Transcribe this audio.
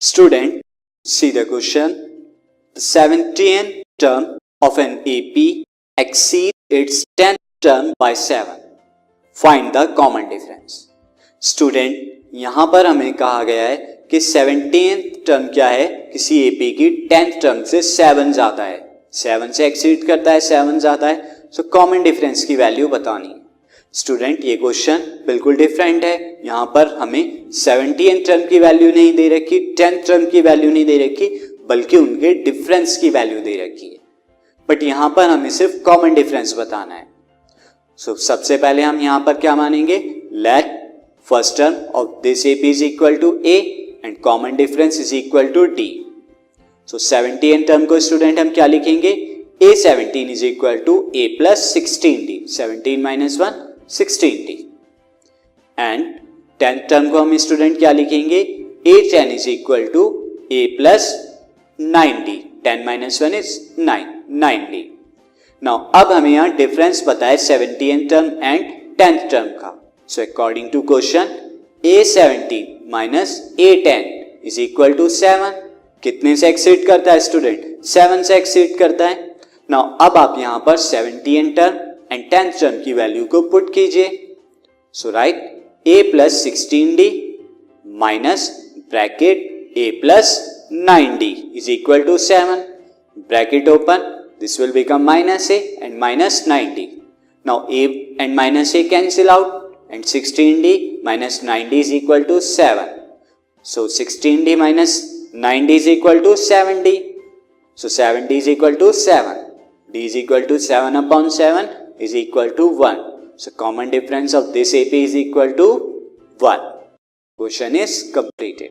Student, see the question. The 17th term of an AP exceeds its 10th term by 7. Find the common difference. Student, यहाँ पर हमें कहा गया है कि 17th टर्म क्या है, किसी AP की 10th टर्म से 7 ज्यादा है, 7 से एक्सीड करता है, 7 ज्यादा है, सो कॉमन डिफरेंस की वैल्यू बतानी है. स्टूडेंट, ये क्वेश्चन बिल्कुल डिफरेंट है. यहाँ पर हमें 17th टर्म की वैल्यू नहीं दे रखी, 10th टर्म की वैल्यू नहीं दे रखी, बल्कि उनके डिफरेंस की वैल्यू दे रखी है. बट यहाँ पर हमें सिर्फ कॉमन डिफरेंस बताना है. सो सबसे पहले हम यहाँ पर क्या मानेंगे, let first term of this AP is equal to A and common difference is equal to D. So 17th term को स्टूडेंट हम क्या लिखेंगे, A17 is equal to A plus 16D. 17 minus 1 16D. And 10th term को हम student क्या लिखेंगे, A10 is equal to A plus 9D. 10 minus 1 is 9D. Now अब हमें यहाँ डिफरेंस पता है 17th term and 10th term का. So according to question, A17 minus A10 is equal to 7. कितने से एक्सीड करता है स्टूडेंट, 7 से एक्सीड करता है. Now अब आप यहाँ पर 17th term and 10th term की वैल्यू को पुट कीजिए. So write A plus 16D minus bracket A plus 9D is equal to 7. Bracket open. This will become minus A and minus 9D. Now A and minus A cancel out and 16D minus 9D is equal to 7. So 16D minus 9D is equal to 7D. So 7D is equal to 7. D is equal to 7 upon 7 is equal to 1. So common difference of this AP is equal to 1. Question is completed.